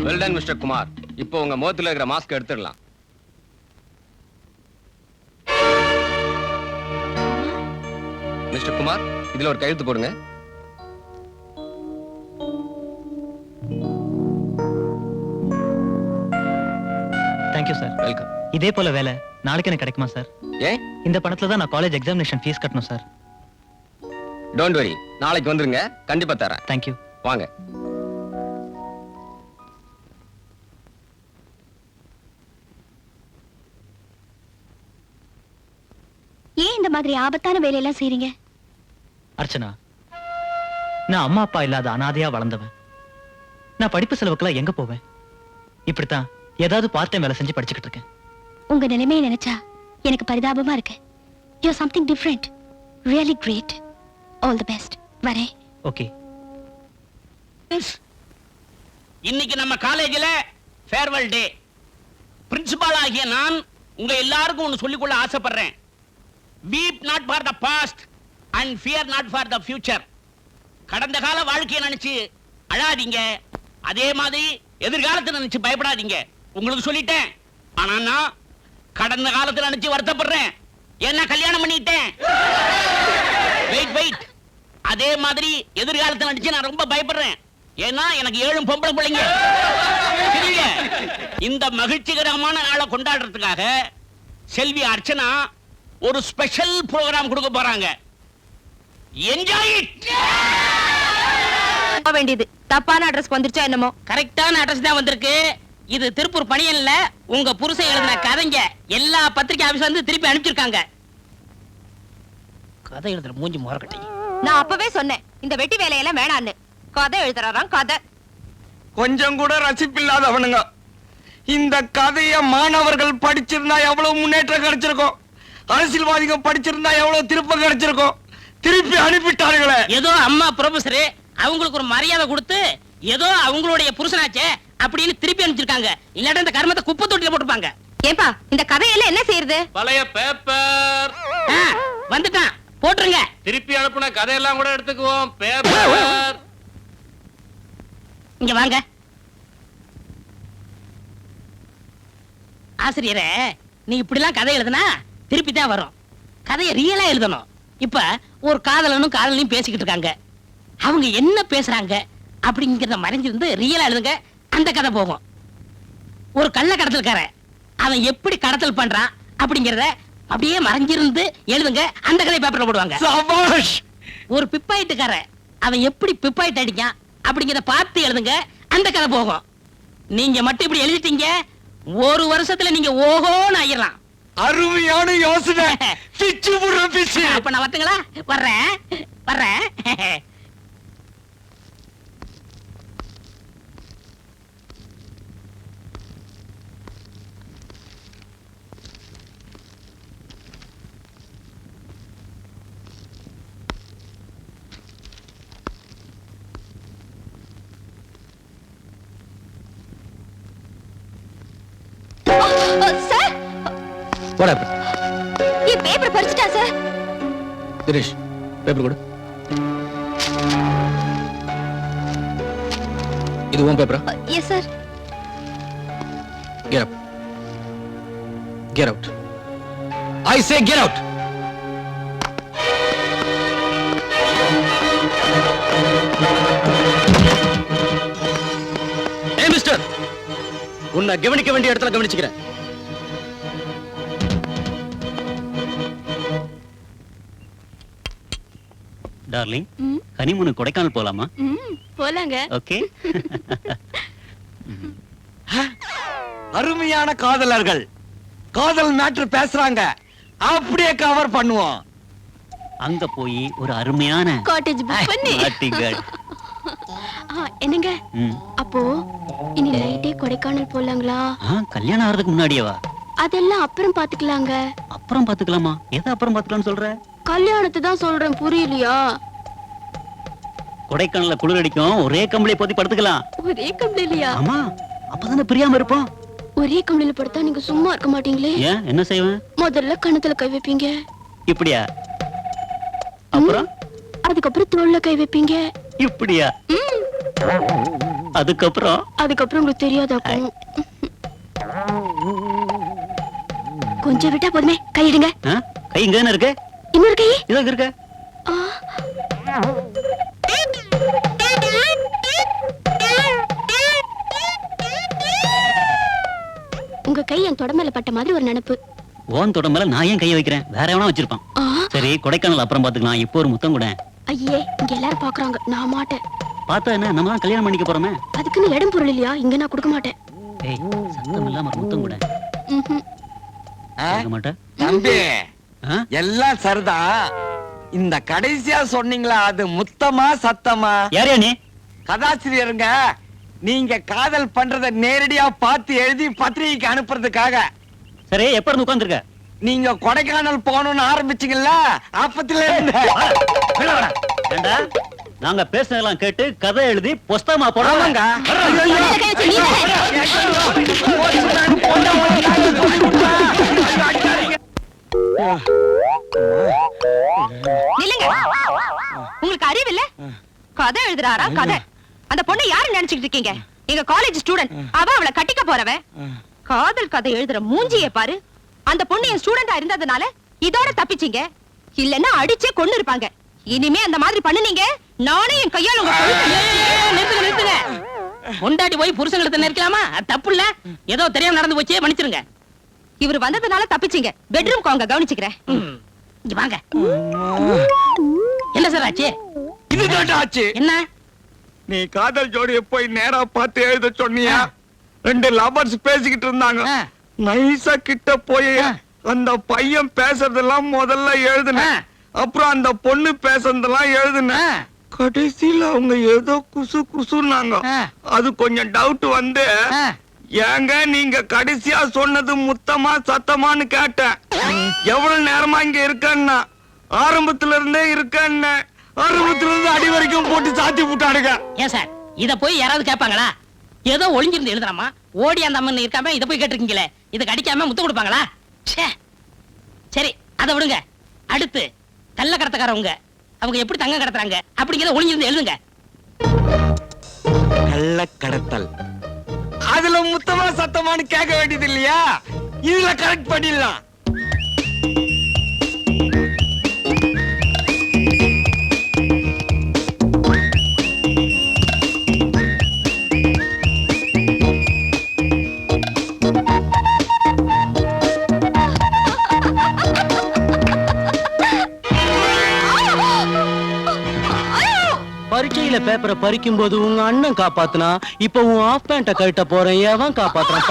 Well done mister Kumar. இப்போ உங்க முகத்துல இருக்கிற மாஸ்க் எடுத்துடலாம். மிஸ்டர் குமார், இதுல ஒரு கையெழுத்து போடுங்க. Thank you sir. வெல்கம். இதே போல வேலை நாளைக்கு எனக்கு கிடைக்குமா சார்? ஏன்? இந்த பணத்துல தான் நான் காலேஜ் எக்ஸாமினேஷன் ஃபீஸ் கட்டணும் சார். டோன்ட் வரி, நாளைக்கு வந்துருங்க, கண்டிப்பா தரேன். தேங்க்யூ. வாங்க. ஏன் இந்த மாதிரி ஆபத்தான வேலையெல்லாம் செய்றீங்க? அர்ச்சனா, நான் அம்மா அப்பா இல்லாத அனாதையா வளர்ந்தவன். நான் படிப்பு செலவுக்கெல்லாம் எங்க போவேன்? இப்படித்தான் ஏதாவது பார்ட் டைம் வேலை செஞ்சு படிச்சுக்கிட்டு இருக்கேன். உங்க நிலைமையை நினைச்சா எனக்கு பரிதாபமா இருக்கு. You are something different, really great. All the best. வரேன். ஓகே. இன்னைக்கு நம்ம காலேஜில் ஃபேர்வெல் டே. பிரின்சிபால் ஆகிய நான் உங்க எல்லாருக்கும் ஒன்று சொல்லிக்கொள்ள ஆசைப்படுறேன். Weep not for the past and fear not for the future. கடந்த கால வாழ்க்கையை நினைச்சு அழாதீங்க, அதே மாதிரி எதிர்காலத்தை நினைச்சு பயப்படாதீங்க. உங்களுக்கு சொல்லிட்டேன். ஆனா நான் கடந்த காலத்தை நினைச்சு வருத்தப்படுறேன். என்ன கல்யாணம் பண்ணிட்டேன். வெயிட். அதே மாதிரி எதிர்காலத்தை நினைச்சு நான் ரொம்ப பயப்படுறேன். ஏன்னா எனக்கு 7 பொம்பளை பிள்ளைங்க. இந்த மகிழ்ச்சிகரமான நாளை கொண்டாடுறதுக்காக செல்வி அர்ச்சனா ஒரு ஸ்பெஷல் ப்ரோகிராம் கொடுக்க போறாங்க. Enjoy it. வேண்டியது தப்பான அட்ரஸ் வந்துருச்சா என்னமோ? கரெக்டான அட்ரஸ் தான் வந்திருக்கு. இது திருப்பூர் பணியன்ல உங்க புருஷன் எழுதின கதைங்க எல்லா பத்திரிகை ஆபீஸ் வந்து திருப்பி அனுப்பிச்சிருக்காங்க. கதை எழுதுற மூஞ்சி முறக்கட்டி. நான் அப்பவே சொன்னேன் இந்த வெட்டி வேலையெல்லாம் வேணான்னு. கதை எழுதுறாராம் கதை. கொஞ்சம் கூட ரசிப்பில்லாதவனுங்க. இந்த கதையை மாணவர்கள் படிச்சிருந்தா எவ்வளவு முன்னேற்றம் கிடைச்சிருக்கும். அரசியல்வாதிகள் படிச்சிருந்தா எவ்வளவு திருப்பம் கிடைச்சிருக்கும். திருப்பி அனுப்பிட்டார்களே. ஏதோ அம்மா ப்ரொஃபசர் அவங்களுக்கு ஒரு மரியாதை கொடுத்து ஏதோ அவங்களுடைய புருஷனாச்சே அப்படின்னு திருப்பி அனுப்பிச்சிருக்காங்க. இல்லாட்ட இந்த கர்மத்தை குப்பை தொட்டில போட்டுப்பாங்க. ஏப்பா இந்த கதையெல்லாம் என்ன செய்யறது? பழைய பேப்பர் வந்துட்டான், போட்டுருங்க. திருப்பி அனுப்புன கதையெல்லாம் கூட எடுத்துக்குவோம். பேப்பர் இங்க வாங்க. ஆசிரியரே, நீ இப்படிலாம் கதை எழுதுனா திருப்பி தான் வரும். கதையை ரியலா எழுதணும். இப்ப ஒரு காதலனும் காதலையும் பேசிக்கிட்டு இருக்காங்க. அவங்க என்ன பேசுறாங்க அப்படிங்கறத மறைஞ்சிருந்து ரியலா எழுதுங்க. அந்த கதை போகும். ஒரு கள்ள கடத்தல்காரன் அவன் எப்படி கடத்தல் பண்றான் அப்படிங்கறத அப்படியே மறைஞ்சிருந்து எழுதுங்க. அந்த கதை பேப்பர்ல போடுவாங்க. ஒரு பிப்பாயிட்டுக்காரன் அவன் எப்படி பிப்பாயிட்டு அடிக்கான் அப்படிங்கறத பார்த்து எழுதுங்க. அந்த கதை போகும். நீங்க மட்டும் இப்படி எழுதிட்டீங்க, ஒரு வருஷத்துல நீங்க ஓஹோன்னு ஆயிரலாம். அருமையான யோசனை. அப்ப நான் வரட்டுங்களா? வர்றேன். Sir, What happened? இந்த பேப்பர் பறிச்சிட்டா சார். தினேஷ், பேப்பர் கொடு. இது உன் பேப்பரா? Yes sir. Get up. Get out. I say get out. Hey mister, உன்னை கவனிக்க வேண்டிய இடத்துல கவனிச்சுக்கிறேன். டார்லிங், ஹனிமூன் கொடைக்கானல் போலாமா? போலாங்க. ஓகே. அருமையான காதலர்கள் காதல் மேட்டர் பேசுறாங்க. அப்படியே கவர் பண்ணுவோம். அங்க போய் ஒரு அருமையான காட்டேஜ் புக் பண்ணி. என்னங்க? அப்போ இனி நைட்டே கொடைக்கானல் போலாங்களா? கல்யாணம் ஆறதுக்கு முன்னாடியேவா? அதெல்லாம் அப்புறம் பாத்துக்கலாங்க. அப்புறம் பாத்துக்கலாமா? எதை அப்புறம் பாத்துக்கலாம்னு சொல்ற? கல்யாணத்தை தான் சொல்றேன், புரியலையா? கொடைக்கானல்ல குளிர் அடிக்கும், ஒரே கம்பளி போத்தி படுத்துக்கலாம். ஒரே கம்பளிலையா? ஆமா, அப்பதானே பிரியாம இருப்போம். ஒரே கம்பளில படுத்தா நீங்க சும்மா இருக்க மாட்டீங்களே. ஏன், என்ன செய்வேன்? முதல்ல கணத்துல கை வைப்பீங்க. இப்படியா? அப்புறம் அதுக்கப்புறம் தோல்ல கை வைப்பீங்க. இப்படியா? அதுக்கப்புறம் உங்களுக்கு தெரியாதாக்கும். கொஞ்சம் விட்டா போதுமே, கையிடுங்க. கை இங்க தானே இருக்கு. இன்னொரு கை இதோ இருக்கு. உங்க கை என் தொட மேல பட்ட மாதிரி ஒரு நினைப்பு. ஓன் தொட மேல நான் ஏன் கையை வைக்கிறேன்? வேற எவனா வச்சிருப்பான். சரி, கொடைக்கானல் அப்புறம் பாத்துக்கலாம். இப்போ ஒரு முத்தம் கூட. ஐயே, இங்க எல்லாரும் பாக்குறாங்க, நான் மாட்டேன். பார்த்தா என்ன, நம்ம தான் கல்யாணம் பண்ணிக்க போறோமே. அதுக்குன்னு இடம் பொருள் இல்லையா? இங்க நான் கொடுக்க மாட்டேன். ஏய், சத்தம் இல்லாம ஒரு முத்தம் கூட. கேட்க மாட்டேன். தம்பி, எல்லாம் சரிதான். இந்த கடைசியா சொன்னீங்களா, அது முத்தமா சத்தமா? யாரையா நீ? கதாசிரியருங்க. நீங்க காதல் பண்றத நேரடியா பார்த்து எழுதி பத்திரிகைக்கு அனுப்புறதுக்காக. சரி, எப்ப இருந்து உட்கார்ந்திருக்க? நீங்க கொடைக்கானல் போகணும்னு ஆரம்பிச்சீங்கல்ல, அப்பத்துல இருந்து. ஏண்டா, நாங்க பேசுனதெல்லாம் கேட்டு கதை எழுதி புஸ்தகமா போடுவாங்க. நில்லுங்க. உங்களுக்கு அறிவு இல்ல? கதை எழுதுறாரா கதை? அந்த பொண்ணை யாரு நினைச்சுக்கிட்டு இருக்கீங்க? எங்க காலேஜ் ஸ்டூடெண்ட். அவளை கட்டிக்க போறவன். காதல் கதை எழுதுற மூஞ்சியை பாரு. அந்த பொண்ணு என் ஸ்டூடெண்டா இருந்ததுனால இதோட தப்பிச்சீங்க. இல்லன்னா அடிச்சே கொண்டு இருப்பாங்க. இனிமே அந்த மாதிரி பண்ணுனீங்க, நானே என் கையால உங்க நிறுத்துங்க. கொண்டாடி போய் புருஷங்களுக்கு நிற்கலாமா? தப்பு இல்ல. ஏதோ தெரியாம நடந்து போச்சே, மன்னிச்சிருங்க. இவர் வந்ததுனால தப்பிச்சீங்க. பெட்ரூம் அவங்க கவனிச்சுக்கிறேன். இங்க வாங்க. என்ன சார் ஆச்சு? இதுதான் ஆச்சு. என்ன? நீ காதல் ஜோடியை போய் நேரா பார்த்து எழுத சொன்னியா? ரெண்டு லவர்ஸ் பேசிக்கிட்டு இருந்தாங்க. நைசா கிட்ட போய் அந்த பையன் பேசுறதெல்லாம் முதல்ல எழுதுன. அப்புறம் அந்த பொண்ணு பேசுறதெல்லாம் எழுதுன. கடைசியில அவங்க ஏதோ குசு குசுன்னாங்க. அது கொஞ்சம் டவுட் வந்து, ஏங்க நீங்க கடைசியா சொன்னது முத்தமா சத்தமான்னு கேட்டேன். எவ்வளவு நேரமா இங்க இருக்கன்னா, ஆரம்பத்துல இருந்தே இருக்கன்னு. ஆரம்பத்துல இருந்து அடி வரைக்கும் போட்டு சாத்தி விட்டாடுங்க. ஏன் சார், இத போய் யாராவது கேட்பாங்களா? ஏதோ ஒளிஞ்சிருந்து எழுதுறாமா, ஓடி அந்த அம்மன் இருக்காம இத போய் கேட்டிருக்கீங்களே, இதுக்கு அடிக்காம முத்து கொடுப்பாங்களா? சரி, அதை விடுங்க. அடுத்து கள்ள கடத்தக்காரவங்க, அவங்க எப்படி தங்கம் கடத்துறாங்க அப்படிங்கிறத ஒளிஞ்சிருந்து எழுதுங்க. கள்ள கடத்தல். அதுல முத்தமா சத்தமானு கேட்க வேண்டியது இல்லையா? இதுல கரெக்ட் பண்ணிடலாம். பரீட்சையில பேப்பரை பறிக்கும் போது உங்க அண்ணன் காப்பாத்துனா, இப்ப உன் ஆஃப் பேண்ட கழட்ட போறேன். ஏன் காப்பாத்துறான்?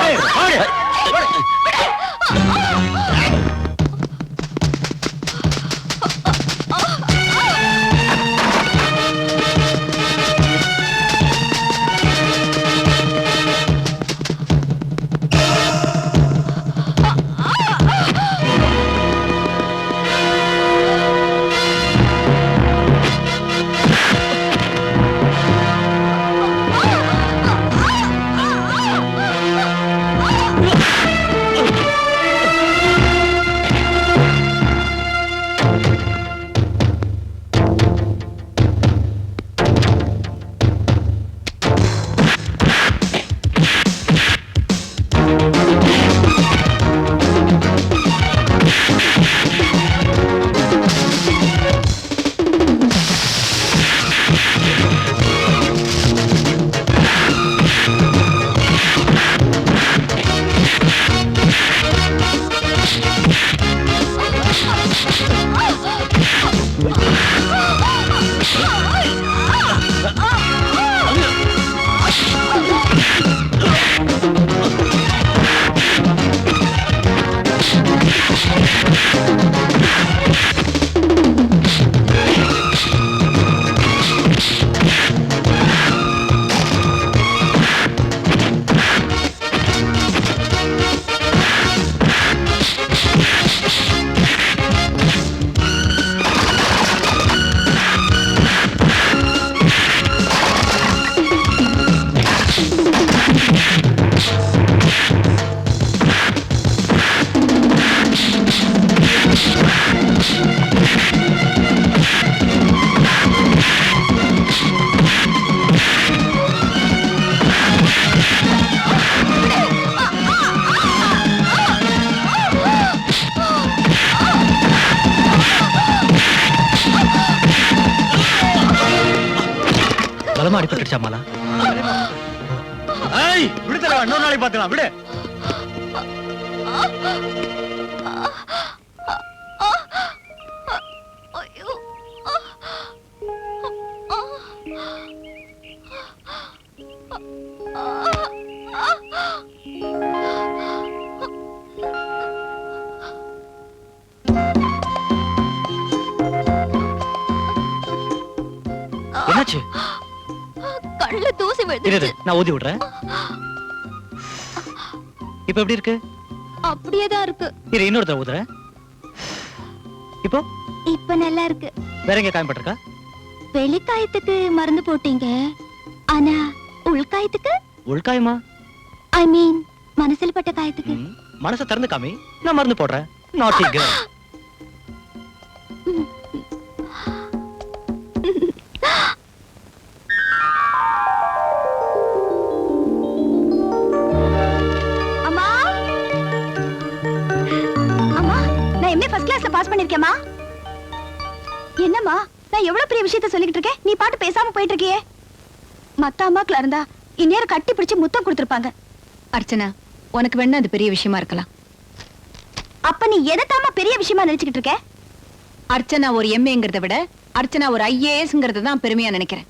பலமா அடிபட்டுச்சா மாலா? ஏய் விடு தலைவா, இன்னொரு நாளைக்கு பாத்துக்கலாம் விடு. என்னாச்சு? கண்ணுல தூசி இரு, விழுந்துச்சு. நான் ஊதி விடுறேன். இப்ப எப்படி இருக்கு? அப்படியே தான் இருக்கு. இரு, இன்னொரு தடவை ஊதுறேன். இப்போ இப்ப நல்லா இருக்கு. வேற எங்க காயப்பட்டிருக்கா? வெளிக்காயத்துக்கு மருந்து போட்டீங்க, ஆனா உள்காயத்துக்கு உள்காயமா? ஐ மீன் மனசுல பட்ட காயத்துக்கு. மனசை திறந்து காமி, நான் மருந்து போடுறேன். Not girl. அம்மா அம்மா, நான் எம்ஏ ஃபர்ஸ்ட் கிளாஸ்ல பாஸ் பண்ணிருக்கேம்மா. என்னம்மா, நான் எவ்வளவு பெரிய விஷயத்தை சொல்லிக்கிட்டு இருக்கேன், நீ பாட்டு பேசாம போயிட்டு இருக்கியே. மத்த அம்மாக்களா இருந்தா இந்நேரம் கட்டி பிடிச்சு முத்தம் கொடுத்திருப்பாங்க. அர்ச்சனா, உனக்கு வேணா அது பெரிய விஷயமா இருக்கலாம். அப்ப நீ எதைத்தாம்மா பெரிய விஷயமா நினைச்சுக்கிட்டு இருக்க? அர்ச்சனா ஒரு எம்ஏங்கிறத விட அர்ச்சனா ஒரு ஐஏஎஸ்ங்கிறத தான் பெருமையா நினைக்கிறேன்.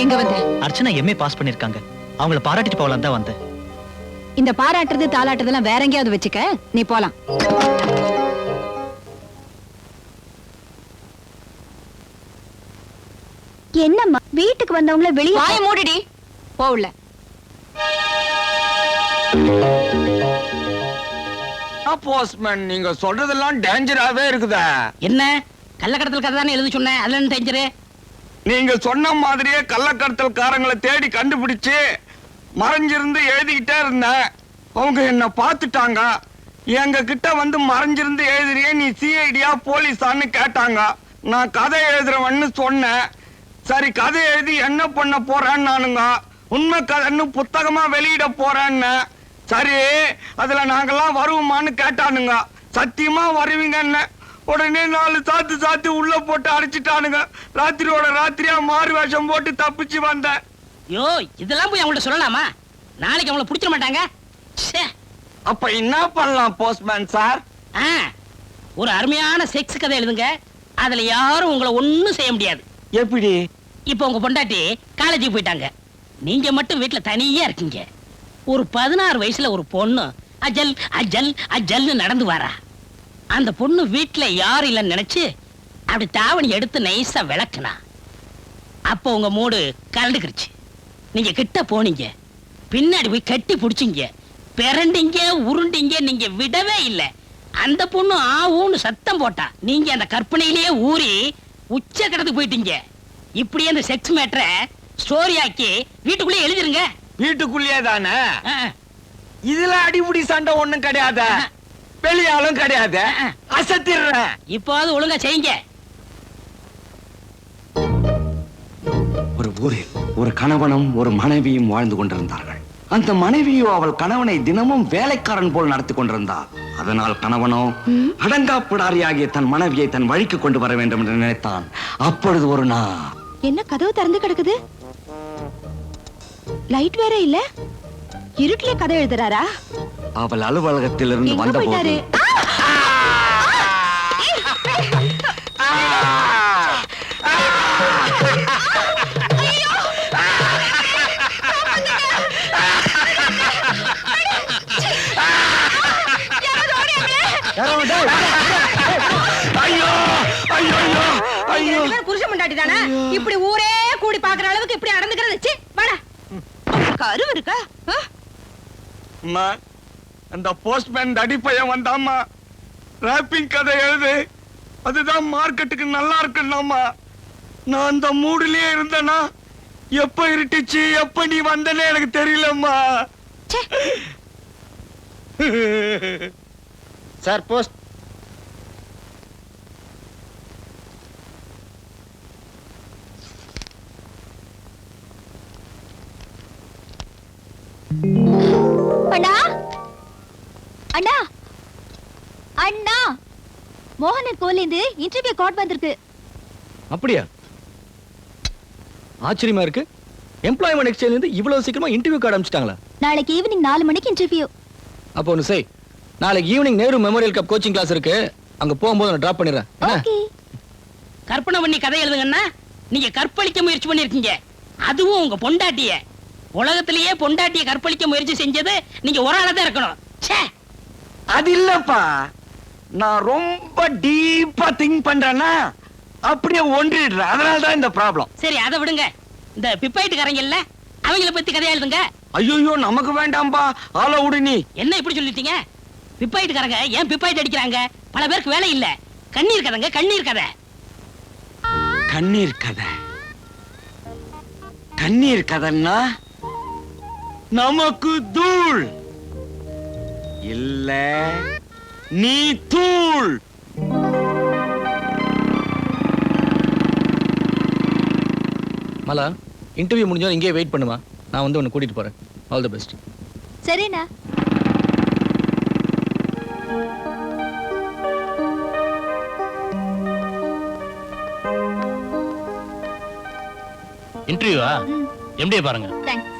எங்க வந்த? அர்ச்சனா எம்ஏ பாஸ் பண்ணிருக்காங்க. அவங்கள பாராட்டிட்டு போகலாம் தான் வந்தேன். இந்த பாராட்டுறது தாளாட்டுறதெல்லாம் வேற எங்கேயாவது வச்சுக்க, நீ போலாம். என்னம்மா, வீட்டுக்கு வந்தவங்கள வெளியே வாய மூடிடி, போவுல. போஸ்ட்மேன், நீங்க சொல்றதெல்லாம் டேஞ்சராவே இருக்குதா? என்ன கள்ளக்கடத்தல் கதை தானே எழுதி சொன்னேன், அதுல என்ன டேஞ்சரு? நீங்க சொன்ன மாதிரியே கள்ளக்கடத்தல்காரங்களை தேடி கண்டுபிடிச்சு மறைஞ்சிருந்து எழுதிக்கிட்டே இருந்தேன். அவங்க என்ன பார்த்துட்டாங்க. எங்க கிட்ட வந்து மறைஞ்சிருந்து எழுதுறியே, நீ சிஐடியா போலீஸான்னு கேட்டாங்க. நான் கதை எழுதுறவன்னு சொன்னேன். சரி, கதை எழுதி என்ன பண்ண போறேன்னு நானுங்க. உண்மை கதைன்னு புத்தகமா வெளியிட போறேன்னு. சரி, அதுல நாங்கெல்லாம் வருவோமான்னு கேட்டானுங்க. சத்தியமா வருவீங்கன்னு. உடனே 4 சாத்து உள்ள போட்டு அடிச்சிட்டானுங்க. ராத்திரியோட ராத்திரியா மாறு வேஷம் போட்டு தப்பிச்சு வந்தேன். யோ, இதெல்லாம் போய் அவங்கள்ட்ட சொல்லலாமா? நாளைக்கு அவங்கள பிடிச்சிட மாட்டாங்க. ச்சே. அப்ப என்ன பண்ணலாம் போஸ்ட்மேன் சார்? ஆ, ஒரு அருமையான செக்ஸ் கதை எழுதுங்க. அதுல யாரும் உங்களை ஒண்ணும் செய்ய முடியாது. எப்படி? இப்ப உங்க பொண்டாட்டி காலேஜுக்கு போயிட்டாங்க. நீங்க மட்டும் வீட்டுல தனியா இருக்கீங்க. ஒரு 16 வயசுல ஒரு பொண்ணு அஜல் அஜல் அஜல்னு நடந்து வாரா. அந்த பொண்ணு வீட்டுல யாரும் இல்லைன்னு நினைச்சு அப்படி தாவணி எடுத்து நைஸா விளக்குனா. அப்ப உங்க மூடு கலண்டுக்கிடுச்சு. நீங்க கிட்ட போனீங்க, பின்னாடி போய் கட்டி புடிச்சீங்க, பிறண்டிங்க உருண்டிங்க, நீங்க விடவே இல்லை. அந்த பொண்ணு ஆவுன்னு சத்தம் போட்டா. நீங்க அந்த கற்பனையிலேயே ஊறி உச்ச கடத்துக்கு போயிட்டீங்க. இப்படியே அந்த செக்ஸ் மேட்டரை ஸ்டோரி ஆக்கி வீட்டுக்குள்ளே எழுதிருங்க. வீட்டுக்குள்ளேயே தானே? ஆ, இதுல அடிமுடி சண்டை ஒண்ணும் கிடையாது. வெளியாலும் கிடையாது. அசத்திடுறேன். இப்போது ஒழுங்கா செய்யுங்க. ஒரு ஊரில் ஒரு கணவனும் ஒரு மனைவியும் வாழ்ந்து கொண்டிருந்தார்கள். அந்த மனைவியோ அவள் கணவனை தினமும் வேலைக்காரன் போல் நடத்தி கொண்டிருந்தார். அதனால் கணவனோ அடங்கா பிடாரியாகிய தன் மனைவியை தன் வழிக்கு கொண்டு வர வேண்டும் என்று நினைத்தான். அப்பொழுது ஒரு நாள், என்ன கதவு திறந்து கிடக்குது? லைட் வேற இல்ல. இருட்டிலே கதை எழுதுறாரா? அவள் அலுவலகத்திலிருந்து எங்க வந்தபோது போயிட்டாரு? ஐயோ ஐயோ ஐயோ! புருஷன் முண்டாட்டி தானே இப்படி ஊரே கூடி பாக்குற அளவுக்கு இப்படி நடந்துக்கிறது? வாடா, கருவு இருக்கா? அம்மா, அந்த போஸ்ட்மேன் தடி பையன் வந்தாம்மா. ராப்பிங் கதை எழுது, அதுதான் மார்க்கெட்டுக்கு நல்லா இருக்குன்னாமா. நான் அந்த மூடுலயே இருந்தேனா, எப்ப இருட்டுச்சு எப்ப நீ வந்தனே எனக்கு தெரியலம்மா. Sir post. அண்ணா அண்ணா அண்ணா, மோகனன் கோலிந்து இன்டர்வியூ கார்டு வந்திருக்கு. அப்படியா? ஆச்சரியமா இருக்கு. எம்ப்ளாய்மெண்ட் எக்ஸ்சேஞ்ச்ல இருந்து இவ்வளவு சீக்கிரமா இன்டர்வியூ கார்டு அனுப்பிச்சிட்டாங்களா? நாளைக்கு ஈவினிங் 4 மணிக்கு இன்டர்வியூ. அப்போ ஒன்று செய், நாளைக்கு evening Nehru memorial cup coaching class இருக்கு, அங்க போகும்போது நான் டிராப் பண்ணிடுறேன். ஓகே. கற்பனை பண்ணி கதை எழுதுங்கன்னா நீங்க கற்பழிக்க முயற்சி பண்ணிருக்கீங்க, அதுவும் உங்க பொண்டாட்டிய. உலகத்திலேயே பொண்டாட்டிய கற்பழிக்க முயற்சி செஞ்சது நீங்க ஒரு ஆளா தான் இருக்கணும். ச்சே. அது இல்லப்பா, நான் ரொம்ப டீப்பா திங்க் பண்றேன்னா அப்படியே ஒன்றிடுறேன், அதனாலதான் இந்த ப்ராப்ளம். சரி அதை விடுங்க. இந்த பிப்பாயிட்டுக்காரங்கல்ல, அவங்கள பத்தி கதையா எழுதுங்க. ஐயோ நமக்கு வேண்டாம்பா, ஆள விடு நீ. என்ன இப்படி சொல்லிட்டீங்க? பிப்பாயிட்டுக்காரங்க ஏன் பிப்பாயிட்டு அடிக்கிறாங்க? பல பேருக்கு வேலை இல்ல. கண்ணீர் கதைங்க, கண்ணீர் கதை. கண்ணீர் கதை, கண்ணீர் கதைன்னா நமக்கு தூள் இல்ல, நீ தூள். மலா, இன்டர்வியூ முடிஞ்சா இங்கே வெயிட் பண்ணுமா, நான் வந்து உன்னை கூட்டிட்டு போறேன். All the best. சரிண்ணா. இன்டர்வியூவா? எம்டிஏ பாருங்க. Thanks.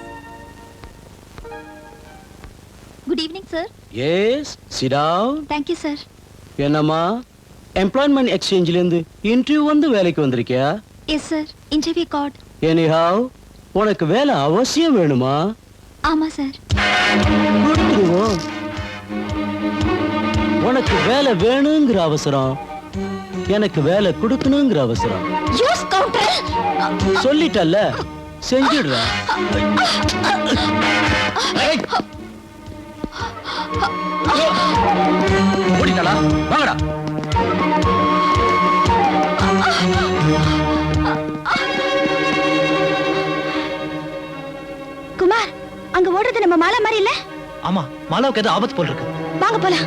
Good evening sir. Yes, sit down. Thank you sir. என்னம்மா, எம்ப்ளாய்மெண்ட் எக்ஸ்சேஞ்சில இருந்து இன்டர்வியூ வந்து வேலைக்கு வந்திருக்கியா? Yes sir, interview card. Anyhow, உனக்கு வேலை அவசியம் வேணுமா? ஆமா சார். கொடுத்துருவோம். உனக்கு வேலை வேணுங்கிற அவசரம், எனக்கு வேலை கொடுக்கணுங்கிற அவசரம். Use counter. சொல்லிட்டல்ல, செஞ்சிடுறேன். ஓடிட்டாளா? வாங்கடா. குமார், அங்க ஓடுறது நம்ம மாலா மாதிரி இல்ல? ஆமா, மாலாவுக்கு ஏதோ ஆபத்து போல் இருக்கு. வாங்க போலாம்.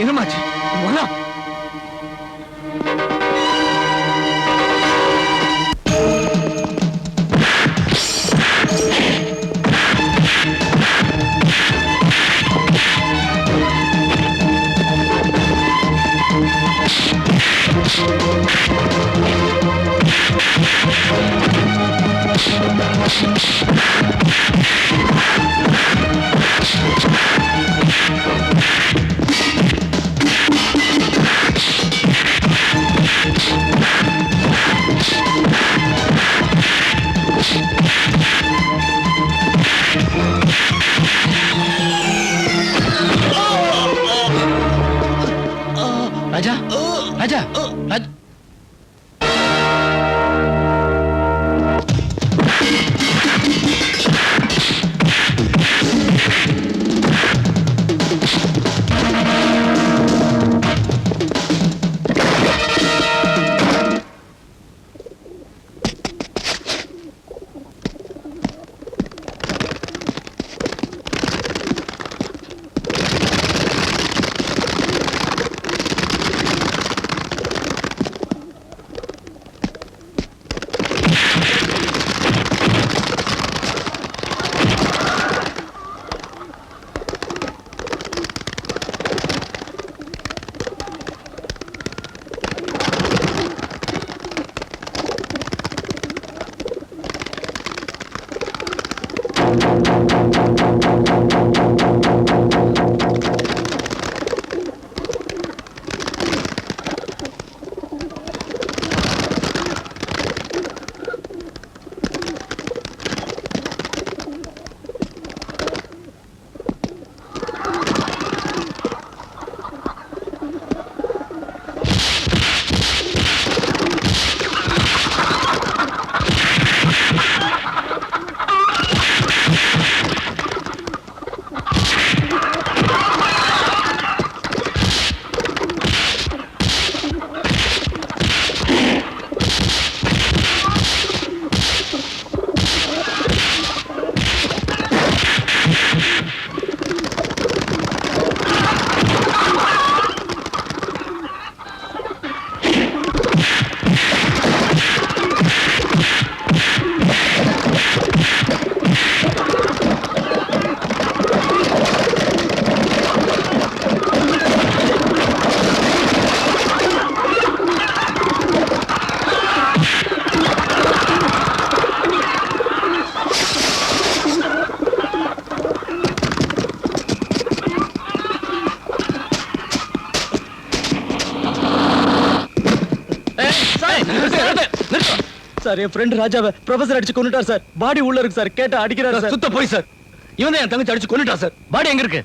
என்னமாச்சு? மலா, ராஜா, ராஜா, ராஜா. சார் என் ஃப்ரெண்ட் ராஜாவை ப்ரொஃபசர் அடிச்சு கொன்னுட்டார் சார். பாடி உள்ள இருக்கு சார். கேட்டா அடிக்கிறாரு சார். சுத்த போய் சார். இவன் தான் என் தங்கச்சி அடிச்சு கொன்னுட்டா சார். பாடி எங்க இருக்கு?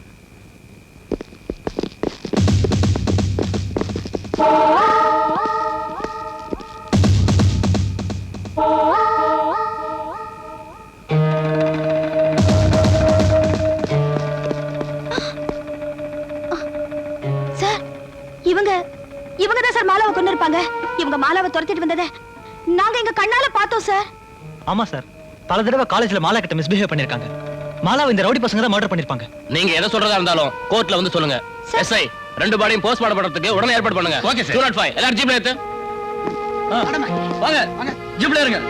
சார் இவங்க தான் சார் மாலாவை கொண்டு இருப்பாங்க. இவங்க மாலாவை துரத்திட்டு வந்ததை நாங்க எங்க கண்ணால பார்த்தோம் சார். ஆமா சார், பல தடவை காலேஜ்ல மாலா கிட்ட மிஸ்பிஹேவ் பண்ணிருக்காங்க. மாலாவை இந்த ரவுடி பசங்க தான் மர்டர் பண்ணிருப்பாங்க. நீங்க எதை சொல்றதா இருந்தாலும் கோர்ட்ல வந்து சொல்லுங்க. எஸ்ஐ 2 பாடியும் போஸ்ட்மார்ட்டம் பண்றதுக்கு உடனே ஏற்பாடு பண்ணுங்க. Okay sir. 205 எல்லாரும் ஜீப்ல ஏத்து. வாங்க ஜீப்ல இருங்க.